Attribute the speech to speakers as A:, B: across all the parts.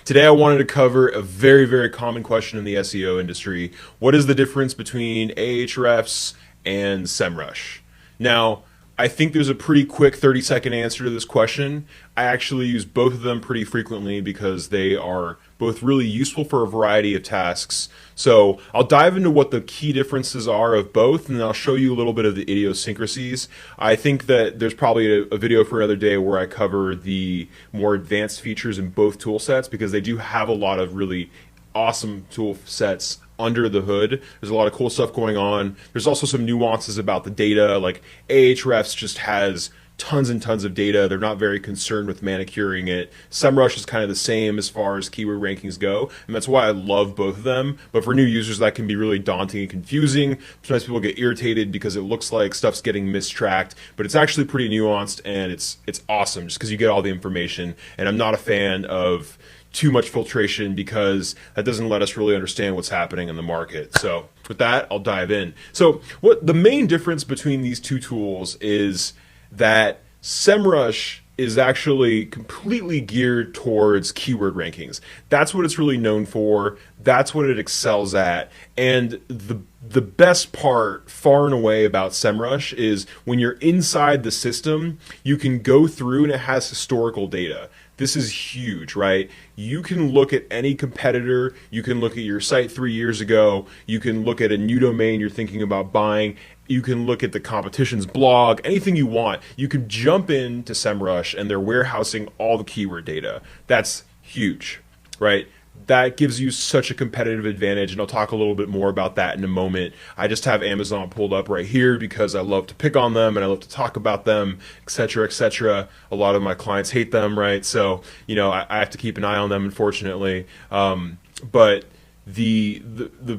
A: Today I wanted to cover a very, very common question in the SEO industry. What is the difference between Ahrefs and Semrush? Now, I think there's a pretty quick 30-second answer to this question. I actually use both of them pretty frequently because they are both really useful for a variety of tasks. So I'll dive into what the key differences are of both, and then I'll show you a little bit of the idiosyncrasies. I think that there's probably a video for another day where I cover the more advanced features in both tool sets because they do have a lot of really awesome tool sets under the hood. There's a lot of cool stuff going on. There's also some nuances about the data, like Ahrefs just has tons and tons of data. They're not very concerned with manicuring it. Semrush is kind of the same as far as keyword rankings go, and that's why I love both of them. But for new users, that can be really daunting and confusing. Sometimes people get irritated because it looks like stuff's getting mistracked, but it's actually pretty nuanced, and it's awesome just because you get all the information. And I'm not a fan of too much filtration because that doesn't let us really understand what's happening in the market. So with that, I'll dive in. So what the main difference between these two tools is that Semrush is actually completely geared towards keyword rankings. That's what it's really known for. That's what it excels at. And the best part, far and away, about Semrush is when you're inside the system, you can go through and it has historical data. This is huge, right? You can look at any competitor. You can look at your site 3 years ago. You can look at a new domain you're thinking about buying. You can look at the competition's blog, anything you want. You can jump into Semrush and they're warehousing all the keyword data. That's huge, right? That gives you such a competitive advantage, and I'll talk a little bit more about that in a moment. I just have Amazon pulled up right here because I love to pick on them and I love to talk about them, etc., etc. A lot of my clients hate them, right? So, you know, I have to keep an eye on them, unfortunately. But the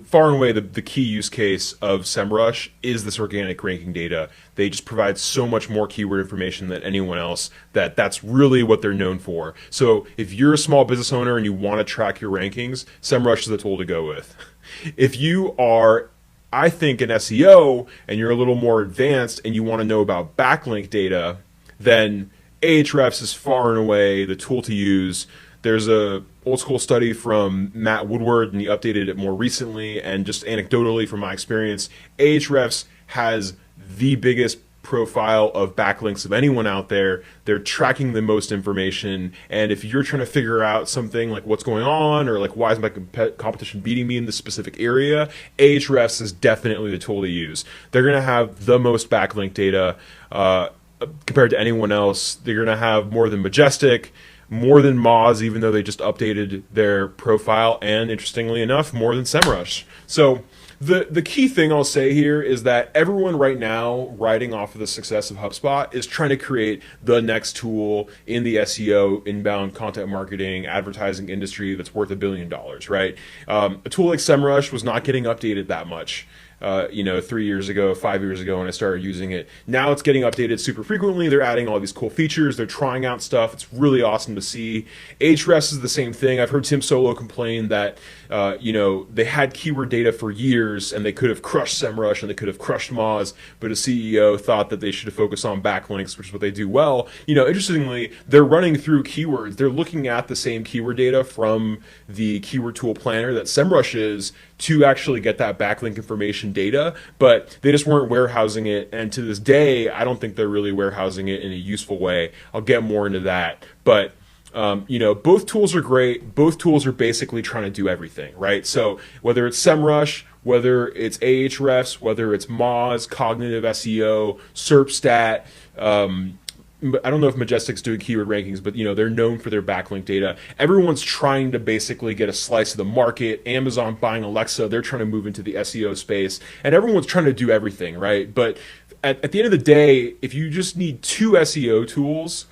A: far and away the key use case of Semrush is this organic ranking data. They just provide so much more keyword information than anyone else that's really what they're known for. So if you're a small business owner and you want to track your rankings, Semrush is the tool to go with. If you are, I think, an SEO and you're a little more advanced and you want to know about backlink data, then Ahrefs is far and away the tool to use. There's a old school study from Matt Woodward, and he updated it more recently. And just anecdotally from my experience, Ahrefs has the biggest profile of backlinks of anyone out there. They're tracking the most information. And if you're trying to figure out something like what's going on, or like why is my competition beating me in this specific area, Ahrefs is definitely the tool to use. They're going to have the most backlink data compared to anyone else. They're going to have more than Majestic, more than Moz, even though they just updated their profile, and interestingly enough, more than Semrush. So the key thing I'll say here is that everyone right now, riding off of the success of HubSpot, is trying to create the next tool in the SEO, inbound content marketing, advertising industry that's worth $1 billion, right? A tool like Semrush was not getting updated that much. 3 years ago, 5 years ago when I started using it. Now it's getting updated super frequently. They're adding all these cool features. They're trying out stuff. It's really awesome to see. Ahrefs is the same thing. I've heard Tim Solo complain that, they had keyword data for years and they could have crushed Semrush and they could have crushed Moz, but a CEO thought that they should have focused on backlinks, which is what they do well. Interestingly, they're running through keywords. They're looking at the same keyword data from the keyword tool planner that Semrush is to actually get that backlink information data, but they just weren't warehousing it. And to this day, I don't think they're really warehousing it in a useful way. I'll get more into that. But both tools are great. Both tools are basically trying to do everything, right? So whether it's Semrush, whether it's Ahrefs, whether it's Moz, Cognitive SEO, SERPstat, I don't know if Majestic's doing keyword rankings, but they're known for their backlink data. Everyone's trying to basically get a slice of the market. Amazon buying Alexa, they're trying to move into the SEO space, and everyone's trying to do everything, right? But at the end of the day, if you just need two SEO tools,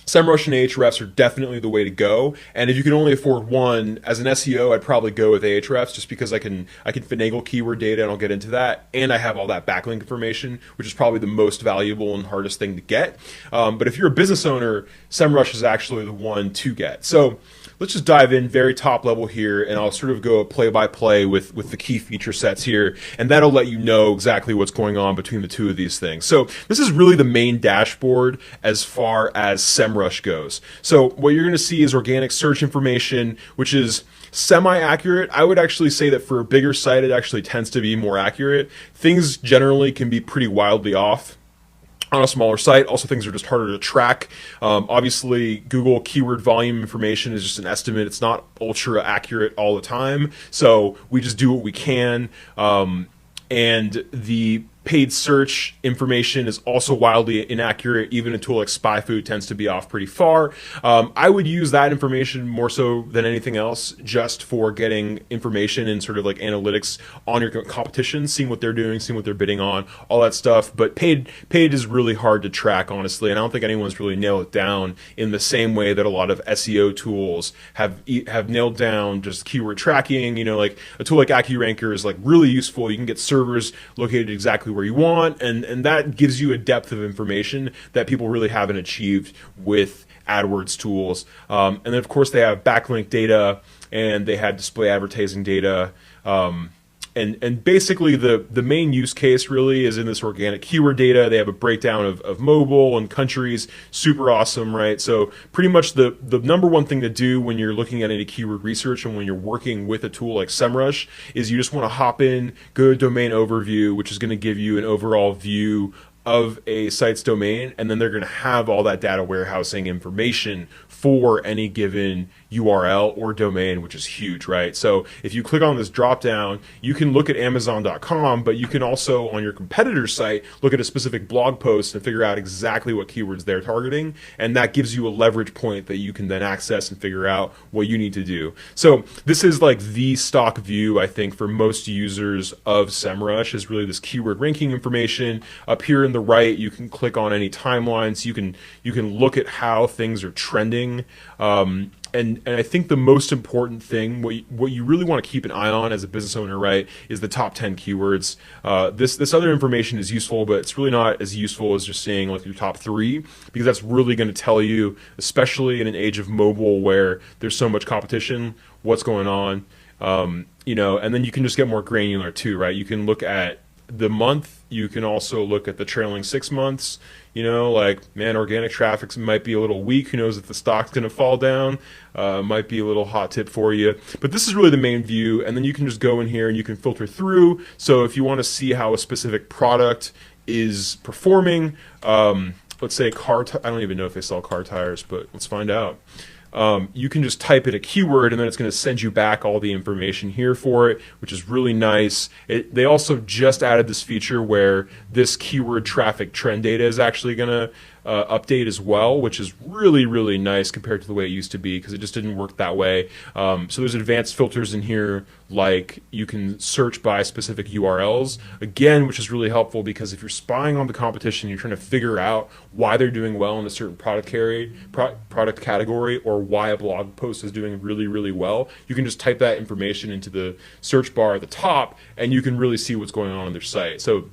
A: Semrush and Ahrefs are definitely the way to go. And if you can only afford one, as an SEO, I'd probably go with Ahrefs just because I can finagle keyword data, and I'll get into that. And I have all that backlink information, which is probably the most valuable and hardest thing to get. But if you're a business owner, Semrush is actually the one to get. So let's just dive in very top level here, and I'll sort of go play by play with the key feature sets here, and that'll let you know exactly what's going on between the two of these things. So this is really the main dashboard as far as Semrush goes. So what you're going to see is organic search information, which is semi-accurate. I would actually say that for a bigger site, it actually tends to be more accurate. Things generally can be pretty wildly off on a smaller site. Also, things are just harder to track. Obviously, Google keyword volume information is just an estimate. It's not ultra accurate all the time. So we just do what we can. And the paid search information is also wildly inaccurate. Even a tool like SpyFood tends to be off pretty far. I would use that information more so than anything else just for getting information and sort of like analytics on your competition, seeing what they're doing, seeing what they're bidding on, all that stuff. But paid is really hard to track, honestly, and I don't think anyone's really nailed it down in the same way that a lot of SEO tools have nailed down just keyword tracking. You know, like a tool like AccuRanker is like really useful. You can get servers located exactly where you want, and that gives you a depth of information that people really haven't achieved with AdWords tools. And then of course they have backlink data, and they have display advertising data, and basically the main use case really is in this organic keyword data. They have a breakdown of mobile and countries. Super awesome, right? So pretty much the number one thing to do when you're looking at any keyword research and when you're working with a tool like Semrush is you just want to hop in, go to domain overview, which is going to give you an overall view of a site's domain, and then they're going to have all that data warehousing information for any given URL or domain, which is huge, right? So if you click on this drop down, you can look at Amazon.com, but you can also on your competitor's site look at a specific blog post and figure out exactly what keywords they're targeting, and that gives you a leverage point that you can then access and figure out what you need to do. So this is like the stock view, I think, for most users of Semrush, is really this keyword ranking information. Up here in the right, you can click on any timelines. You can look at how things are trending. And I think the most important thing, what you really want to keep an eye on as a business owner, right, is the top 10 keywords. This other information is useful, but it's really not as useful as just seeing like your top 3, because that's really going to tell you, especially in an age of mobile where there's so much competition, what's going on. You know, and then you can just get more granular too, right? You can look at the month. You can also look at the trailing 6 months. You know, like, man, organic traffic might be a little weak. Who knows if the stock's going to fall down? Might be a little hot tip for you. But this is really the main view, and then you can just go in here and you can filter through. So if you want to see how a specific product is performing, let's say I don't even know if they sell car tires, but let's find out. You can just type in a keyword, and then it's going to send you back all the information here for it, which is really nice. They also just added this feature where this keyword traffic trend data is actually going to update as well, which is really, really nice compared to the way it used to be, because it just didn't work that way. So there's advanced filters in here, like you can search by specific URLs, again, which is really helpful, because if you're spying on the competition, you're trying to figure out why they're doing well in a certain product category, or why a blog post is doing really, really well, you can just type that information into the search bar at the top, and you can really see what's going on their site. So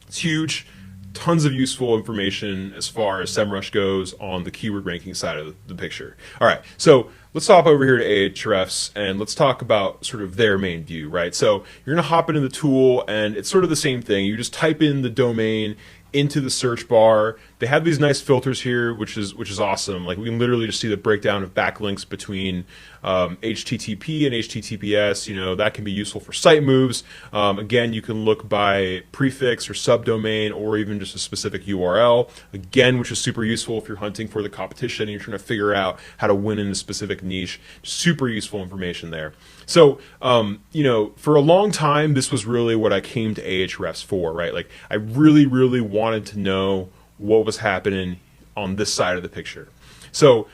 A: it's huge. Tons of useful information as far as Semrush goes on the keyword ranking side of the picture. All right, so let's hop over here to Ahrefs and let's talk about sort of their main view, right? So you're gonna hop into the tool, and it's sort of the same thing. You just type in the domain into the search bar. They have these nice filters here, which is awesome. Like, we can literally just see the breakdown of backlinks between HTTP and HTTPS. You know, that can be useful for site moves. Again, you can look by prefix or subdomain, or even just a specific URL. Again, which is super useful if you're hunting for the competition and you're trying to figure out how to win in a specific niche. Super useful information there. So, you know, for a long time, this was really what I came to Ahrefs for, right? Like, I really, really wanted to know what was happening on this side of the picture. So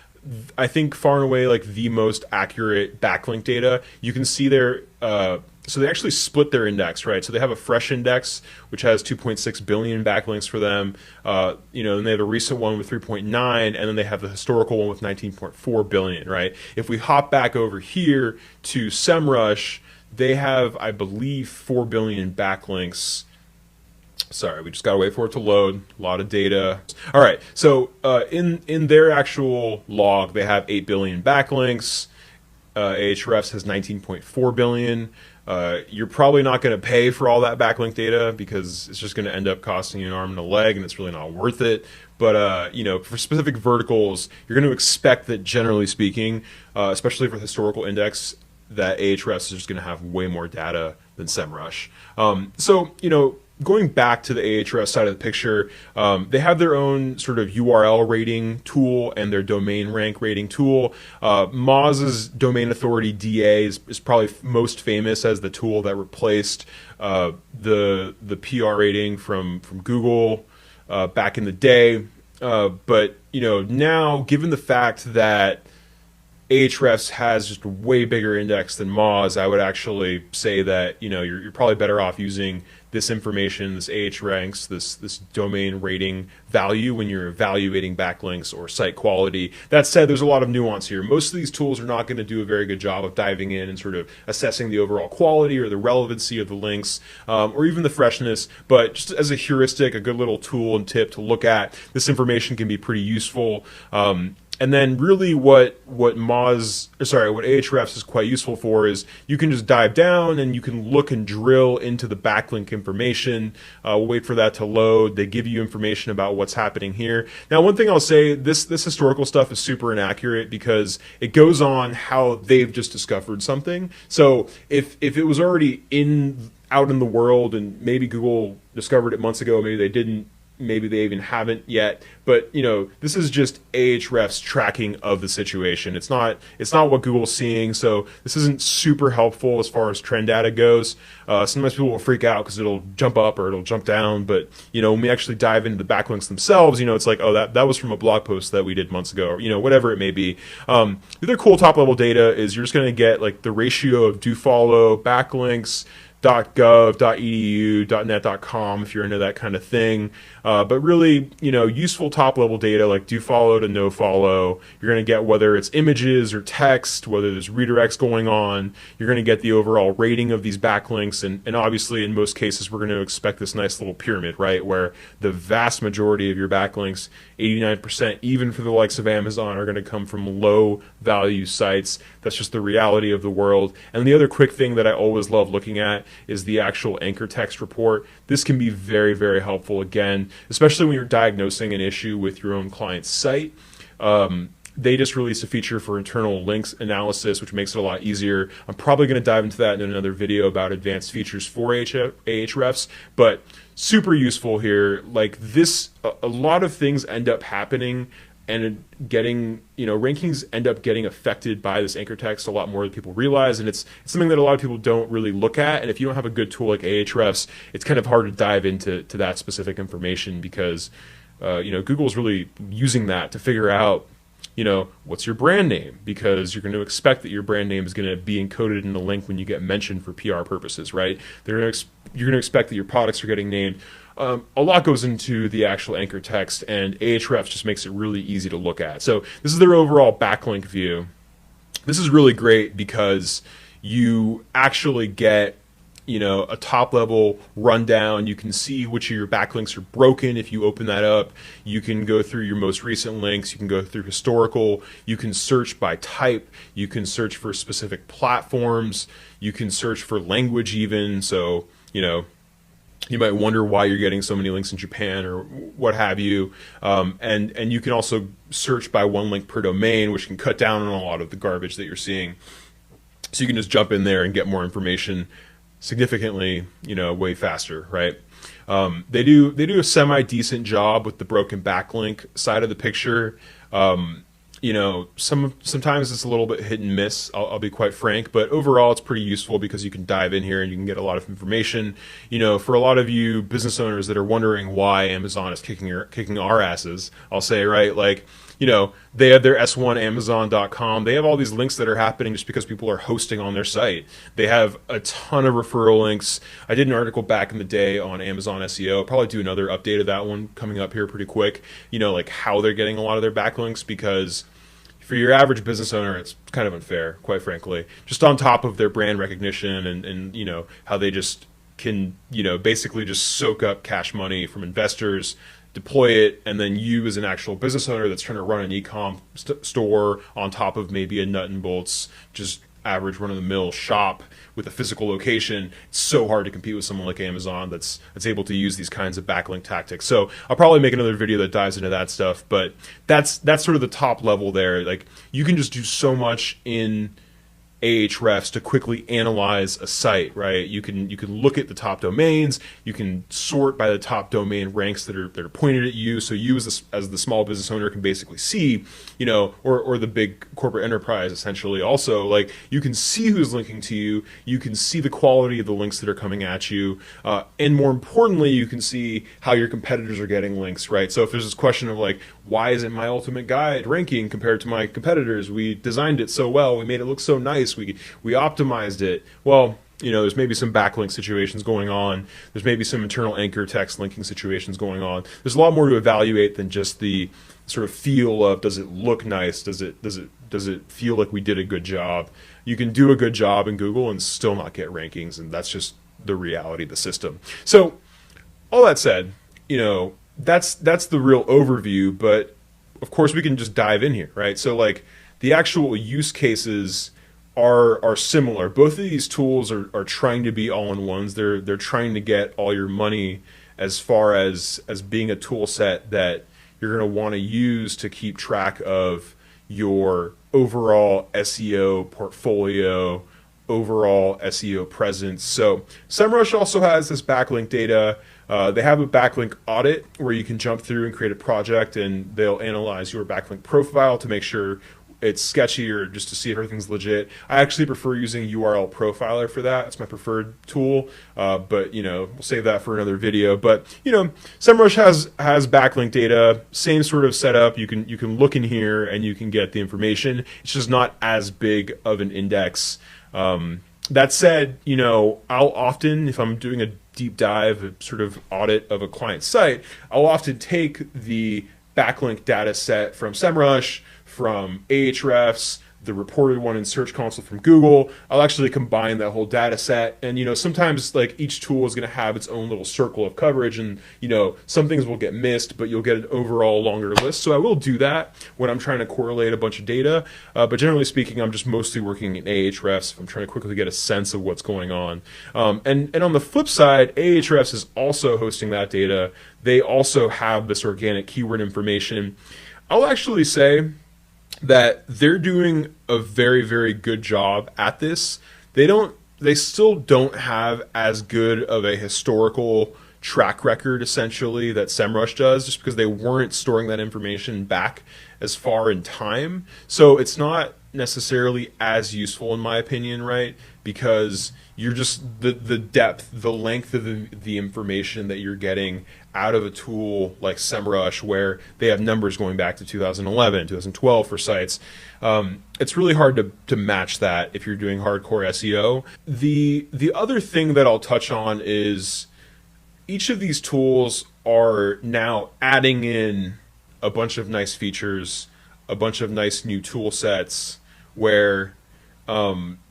A: I think far and away, like, the most accurate backlink data, you can see there, so they actually split their index, right? So they have a fresh index, which has 2.6 billion backlinks for them. You know, and they have a recent one with 3.9, and then they have the historical one with 19.4 billion, right? If we hop back over here to Semrush, they have, I believe, 4 billion backlinks. Sorry, we just got to wait for it to load. A lot of data. All right, so in their actual log, they have 8 billion backlinks. Ahrefs has 19.4 billion. You're probably not going to pay for all that backlink data because it's just going to end up costing you an arm and a leg, and it's really not worth it. But for specific verticals, you're going to expect that, generally speaking, especially for the historical index, that Ahrefs is just going to have way more data than Semrush. Going back to the Ahrefs side of the picture, they have their own sort of URL rating tool and their domain rank rating tool. Moz's domain authority DA is probably most famous as the tool that replaced the PR rating from Google back in the day. But now, given the fact that Ahrefs has just a way bigger index than Moz, I would actually say that you're probably better off using this information, this Ahrefs, this domain rating value when you're evaluating backlinks or site quality. That said, there's a lot of nuance here. Most of these tools are not going to do a very good job of diving in and sort of assessing the overall quality or the relevancy of the links or even the freshness. But just as a heuristic, a good little tool and tip to look at, this information can be pretty useful. And then really what Ahrefs is quite useful for is you can just dive down and you can look and drill into the backlink information. We'll wait for that to load. They give you information about what's happening here. Now, one thing I'll say, this historical stuff is super inaccurate because it goes on how they've just discovered something. So if it was already out in the world and maybe Google discovered it months ago, maybe they didn't, maybe they even haven't yet, but this is just Ahrefs tracking of the situation. It's not what Google's seeing, so this isn't super helpful as far as trend data goes. Sometimes people will freak out because it'll jump up or it'll jump down, but when we actually dive into the backlinks themselves, it's like, oh, that was from a blog post that we did months ago, or whatever it may be. The other cool top level data is you're just going to get like the ratio of do follow, backlinks, .gov, .edu, .net, .com if you're into that kind of thing. But really, useful top-level data like do follow to no follow. You're going to get whether it's images or text, whether there's redirects going on. You're going to get the overall rating of these backlinks, and obviously in most cases we're going to expect this nice little pyramid, right, where the vast majority of your backlinks, 89%, even for the likes of Amazon, are going to come from low-value sites. That's just the reality of the world. And the other quick thing that I always love looking at is the actual anchor text report. This can be very, very helpful, again, especially when you're diagnosing an issue with your own client's site. They just released a feature for internal links analysis, which makes it a lot easier. I'm probably going to dive into that in another video about advanced features for Ahrefs, but super useful here. Like this, a lot of things end up happening and getting, rankings end up getting affected by this anchor text a lot more than people realize, and it's something that a lot of people don't really look at. And if you don't have a good tool like Ahrefs, it's kind of hard to dive into that specific information because, Google's really using that to figure out, what's your brand name, because you're going to expect that your brand name is going to be encoded in the link when you get mentioned for PR purposes, right? You're going to expect that your products are getting named. A lot goes into the actual anchor text, and Ahrefs just makes it really easy to look at. So this is their overall backlink view. This is really great because you actually get a top-level rundown. You can see which of your backlinks are broken if you open that up. You can go through your most recent links. You can go through historical. You can search by type. You can search for specific platforms. You can search for language even. So, you might wonder why you're getting so many links in Japan or what have you. And you can also search by one link per domain, which can cut down on a lot of the garbage that you're seeing. So you can just jump in there and get more information significantly, way faster, right? They do a semi-decent job with the broken backlink side of the picture. Sometimes it's a little bit hit and miss, I'll be quite frank, but overall it's pretty useful because you can dive in here and you can get a lot of information. For a lot of you business owners that are wondering why Amazon is kicking our asses, I'll say, right, like, they have their S1Amazon.com. They have all these links that are happening just because people are hosting on their site. They have a ton of referral links. I did an article back in the day on Amazon SEO. I'll probably do another update of that one coming up here pretty quick, like how they're getting a lot of their backlinks, because for your average business owner, it's kind of unfair, quite frankly. Just on top of their brand recognition and how they just can, basically just soak up cash money from investors. deploy it, and then you as an actual business owner that's trying to run an e-com store on top of maybe a nut and bolts, just average run-of-the-mill shop with a physical location, it's so hard to compete with someone like Amazon that's able to use these kinds of backlink tactics. So I'll probably make another video that dives into that stuff, but that's sort of the top level there. Like, you can just do so much in Ahrefs to quickly analyze a site, right? You can look at the top domains, you can sort by the top domain ranks that are pointed at you, so you as the small business owner can basically see, you know, or the big corporate enterprise essentially also, like, you can see who's linking to you, you can see the quality of the links that are coming at you, and more importantly, you can see how your competitors are getting links, right? So if there's this question of like, why isn't my ultimate guide ranking compared to my competitors? We designed it so well, we made it look so nice, we optimized it. Well, you know, there's maybe some backlink situations going on. There's maybe some internal anchor text linking situations going on. There's a lot more to evaluate than just the sort of feel of, does it look nice? Does it feel like we did a good job? You can do a good job in Google and still not get rankings, and that's just the reality of the system. So all that said, you know, that's the real overview, but of course we can just dive in here, right? So like, the actual use cases are similar. Both of these tools are trying to be all-in-ones. They're trying to get all your money as far as being a tool set that you're going to want to use to keep track of your overall SEO portfolio, overall SEO presence. So Semrush also has this backlink data. They have a backlink audit where you can jump through and create a project, and they'll analyze your backlink profile to make sure it's sketchy or just to see if everything's legit. I actually prefer using URL Profiler for that. It's my preferred tool, but you know, we'll save that for another video. But you know, Semrush has backlink data, same sort of setup. You can look in here and you can get the information. It's just not as big of an index. That said, you know, I'll often, if I'm doing a deep dive, a sort of audit of a client site, I'll often take the backlink data set from Semrush, from Ahrefs, the reported one in Search Console from Google. I'll actually combine that whole data set, and you know, sometimes like each tool is going to have its own little circle of coverage, and you know, some things will get missed, but you'll get an overall longer list. So I will do that when I'm trying to correlate a bunch of data, but generally speaking, I'm just mostly working in Ahrefs if I'm trying to quickly get a sense of what's going on. And on the flip side, Ahrefs is also hosting that data. They also have this organic keyword information. I'll actually say that they're doing a very, very good job at this. They still don't have as good of a historical track record essentially that Semrush does, just because they weren't storing that information back as far in time. So it's not necessarily as useful in my opinion, right? Because you're just the depth, the length of the information that you're getting out of a tool like Semrush, where they have numbers going back to 2011, 2012 for sites. It's really hard to match that if you're doing hardcore SEO. The other thing that I'll touch on is each of these tools are now adding in a bunch of nice features, a bunch of nice new tool sets where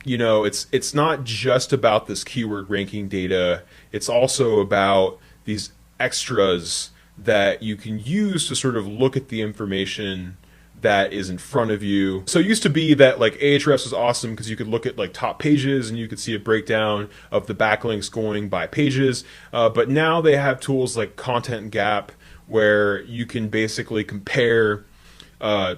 A: you know, it's not just about this keyword ranking data, it's also about these extras that you can use to sort of look at the information that is in front of you. So it used to be that like Ahrefs was awesome because you could look at like top pages and you could see a breakdown of the backlinks going by pages, but now they have tools like Content Gap where you can basically compare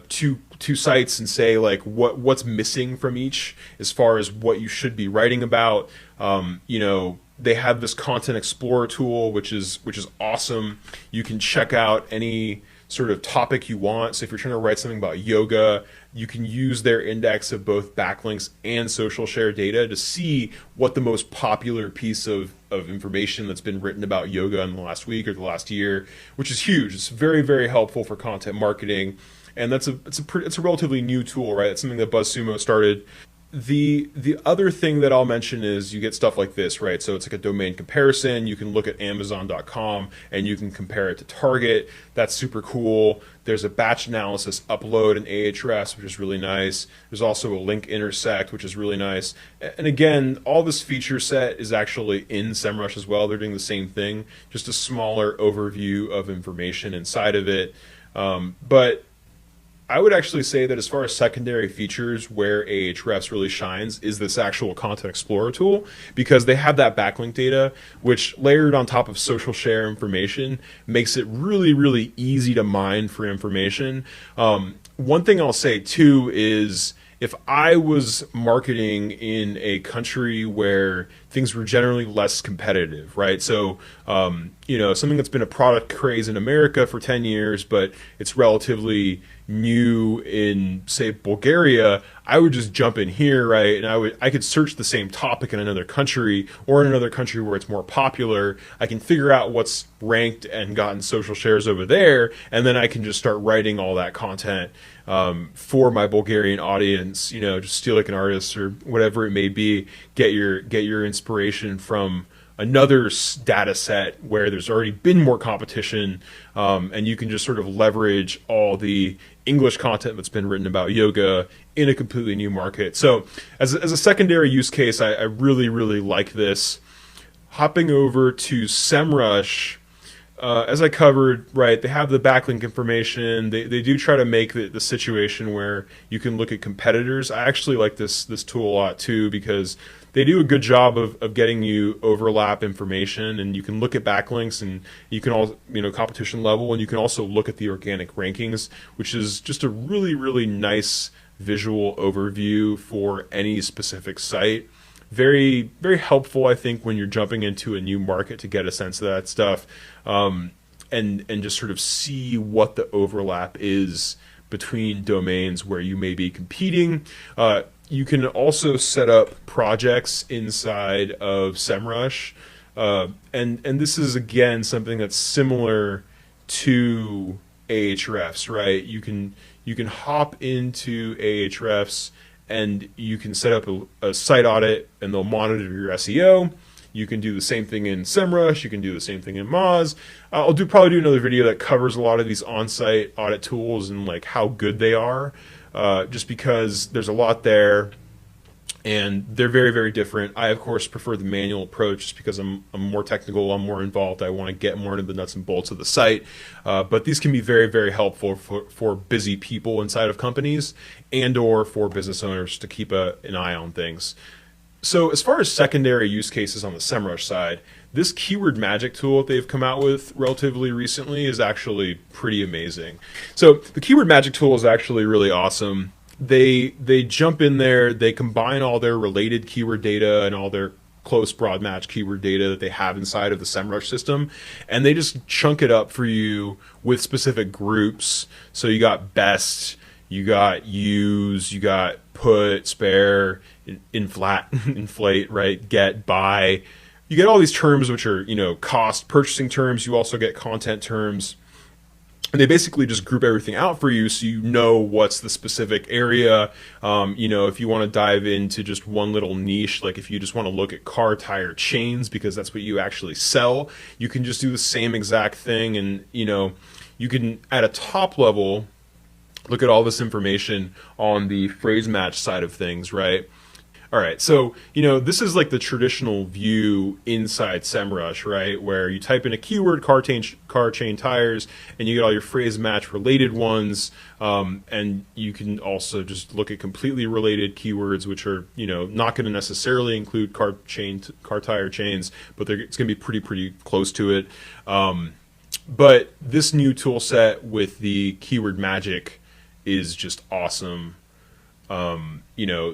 A: two sites and say like what's missing from each as far as what you should be writing about. You know, they have this Content Explorer tool, which is awesome. You can check out any sort of topic you want. So if you're trying to write something about yoga, you can use their index of both backlinks and social share data to see what the most popular piece of information that's been written about yoga in the last week or the last year, which is huge. It's very, very helpful for content marketing. And it's a relatively new tool, right? It's something that BuzzSumo started the other thing that I'll mention is you get stuff like this, right? So it's like a domain comparison. You can look at Amazon.com and you can compare it to Target. That's super cool. There's a batch analysis upload in Ahrefs, which is really nice. There's also a link intersect, which is really nice. And again, all this feature set is actually in Semrush as well. They're doing the same thing, just a smaller overview of information inside of it. But I would actually say that as far as secondary features, where Ahrefs really shines is this actual Content Explorer tool, because they have that backlink data, which layered on top of social share information makes it really, really easy to mine for information. One thing I'll say too is, if I was marketing in a country where things were generally less competitive, right? So, something that's been a product craze in America for 10 years, but it's relatively new in, say, Bulgaria, I would just jump in here, right? And I could search the same topic in another country, or in another country where it's more popular. I can figure out what's ranked and gotten social shares over there, and then I can just start writing all that content for my Bulgarian audience. Just steal like an artist or whatever it may be. Get your inspiration from another data set where there's already been more competition, and you can just sort of leverage all the English content that's been written about yoga in a completely new market. So as a secondary use case, I really, really like this. Hopping over to Semrush, as I covered, right, they have the backlink information. They do try to make the situation where you can look at competitors. I actually like this tool a lot too, because they do a good job of getting you overlap information, and you can look at backlinks, and you can all, competition level, and you can also look at the organic rankings, which is just a really, really nice visual overview for any specific site. Very, very helpful, I think, when you're jumping into a new market to get a sense of that stuff, and just sort of see what the overlap is between domains where you may be competing. You can also set up projects inside of Semrush, and this is again something that's similar to Ahrefs, right? You can hop into Ahrefs and you can set up a site audit, and they'll monitor your SEO. You can do the same thing in Semrush. You can do the same thing in Moz. I'll probably do another video that covers a lot of these on-site audit tools and like how good they are, just because there's a lot there, and they're very, very different. I, of course, prefer the manual approach just because I'm more technical, I'm more involved. I want to get more into the nuts and bolts of the site. But these can be very, very helpful for busy people inside of companies and or for business owners to keep an eye on things. So as far as secondary use cases on the Semrush side, this keyword magic tool that they've come out with relatively recently is actually pretty amazing. So the keyword magic tool is actually really awesome. They jump in there, they combine all their related keyword data and all their close broad match keyword data that they have inside of the Semrush system, and they just chunk it up for you with specific groups. So you got best, you got use, you got put, spare, inflate, right, get, buy. You get all these terms which are, cost, purchasing terms. You also get content terms. And they basically just group everything out for you so you know what's the specific area. If you want to dive into just one little niche, like if you just want to look at car tire chains because that's what you actually sell, you can just do the same exact thing. And, you can, at a top level, look at all this information on the phrase match side of things, right? All right, so, this is like the traditional view inside Semrush, right? Where you type in a keyword, car chain tires, and you get all your phrase match related ones. And you can also just look at completely related keywords, which are, not going to necessarily include car tire chains, but it's going to be pretty close to it. But this new tool set with the keyword magic is just awesome.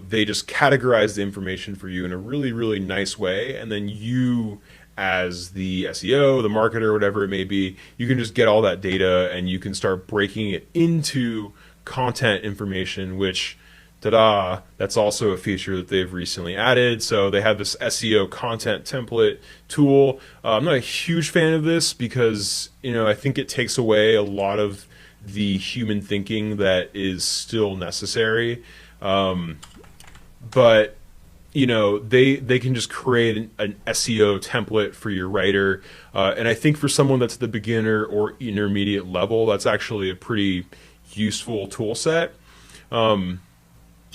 A: They just categorize the information for you in a really, really nice way. And then you, as the SEO, the marketer, whatever it may be, you can just get all that data and you can start breaking it into content information, which, ta-da, that's also a feature that they've recently added. So they have this SEO content template tool. I'm not a huge fan of this because, I think it takes away a lot of the human thinking that is still necessary. but they can just create an SEO template for your writer, and I think for someone that's at the beginner or intermediate level, that's actually a pretty useful tool set. And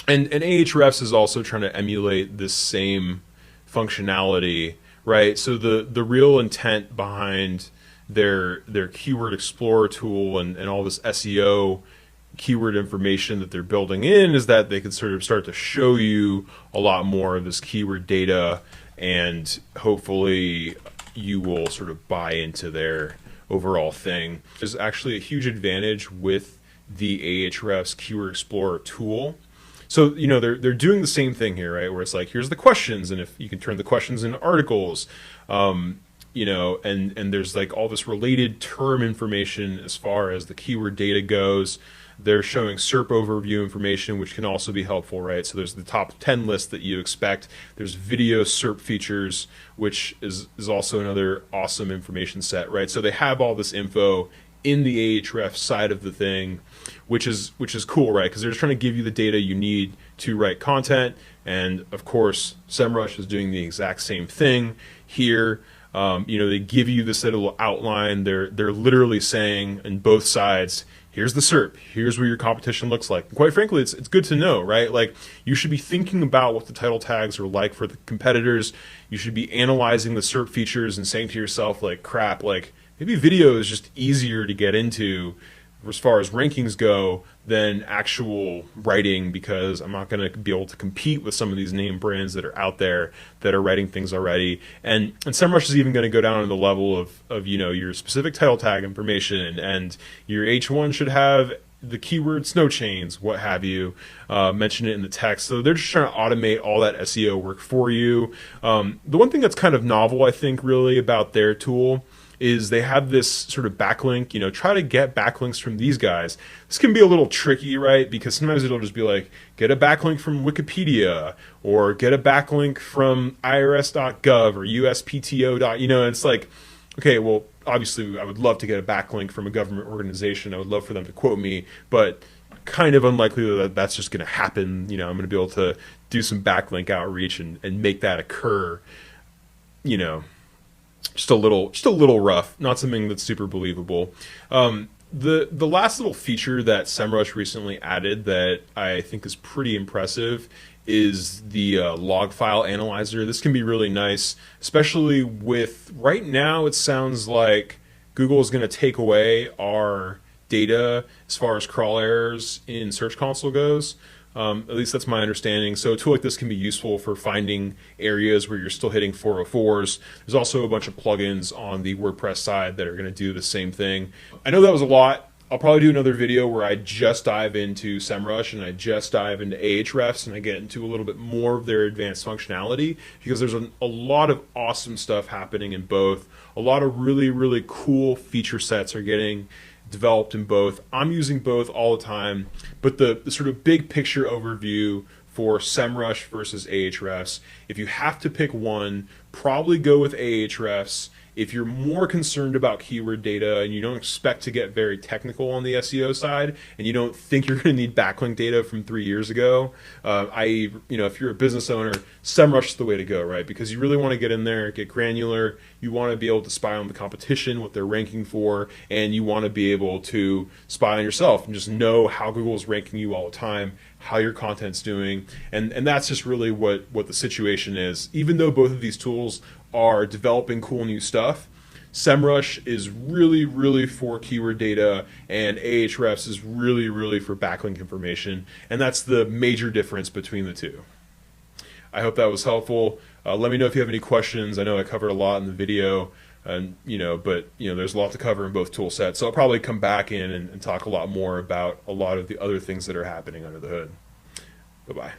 A: Ahrefs is also trying to emulate this same functionality, right? So the real intent behind their Keyword Explorer tool and all this SEO keyword information that they're building in is that they can sort of start to show you a lot more of this keyword data, and hopefully you will sort of buy into their overall thing. There's actually a huge advantage with the Ahrefs Keyword Explorer tool. So, they're doing the same thing here, right? Where it's like, here's the questions, and if you can turn the questions into articles, and there's like all this related term information as far as the keyword data goes. They're showing SERP overview information, which can also be helpful, right? So there's the top 10 list that you expect. There's video SERP features, which is also another awesome information set, right? So they have all this info in the Ahrefs side of the thing, which is cool, right? Because they're just trying to give you the data you need to write content. And of course, Semrush is doing the exact same thing here. They give you this little outline. They're literally saying on both sides, here's the SERP, here's what your competition looks like. And quite frankly, it's good to know, right? Like, you should be thinking about what the title tags are like for the competitors. You should be analyzing the SERP features and saying to yourself, like, crap, like, maybe video is just easier to get into as far as rankings go than actual writing, because I'm not going to be able to compete with some of these name brands that are out there that are writing things already. And Semrush is even going to go down to the level of your specific title tag information, and your H1 should have the keyword snow chains, what have you, mention it in the text. So they're just trying to automate all that SEO work for you. The one thing that's kind of novel, I think, really about their tool is they have this sort of backlink, try to get backlinks from these guys. This can be a little tricky, right? Because sometimes it'll just be like, get a backlink from Wikipedia, or get a backlink from irs.gov or uspto. And it's like, okay, well, obviously I would love to get a backlink from a government organization. I would love for them to quote me, but kind of unlikely that that's just going to happen. I'm going to be able to do some backlink outreach and make that occur, just a little rough, not something that's super believable. The last little feature that Semrush recently added that I think is pretty impressive is the log file analyzer. This can be really nice, especially with, right now it sounds like Google is going to take away our data as far as crawl errors in Search Console goes. At least that's my understanding. So a tool like this can be useful for finding areas where you're still hitting 404s. There's also a bunch of plugins on the WordPress side that are going to do the same thing. I know that was a lot. I'll probably do another video where I just dive into Semrush and I just dive into Ahrefs and I get into a little bit more of their advanced functionality, because there's a lot of awesome stuff happening in both. A lot of really, really cool feature sets are getting developed in both. I'm using both all the time, but the sort of big picture overview for Semrush versus Ahrefs, if you have to pick one, probably go with Ahrefs. If you're more concerned about keyword data and you don't expect to get very technical on the SEO side, and you don't think you're going to need backlink data from 3 years ago, if you're a business owner, Semrush is the way to go, right? Because you really want to get in there, get granular. You want to be able to spy on the competition, what they're ranking for, and you want to be able to spy on yourself and just know how Google is ranking you all the time, how your content's doing, and that's just really what the situation is. Even though both of these tools are developing cool new stuff, Semrush is really, really for keyword data, and Ahrefs is really, really for backlink information, and that's the major difference between the two. I hope that was helpful. Let me know if you have any questions. I know I covered a lot in the video, and but there's a lot to cover in both tool sets, so I'll probably come back in and talk a lot more about a lot of the other things that are happening under the hood. Bye-bye.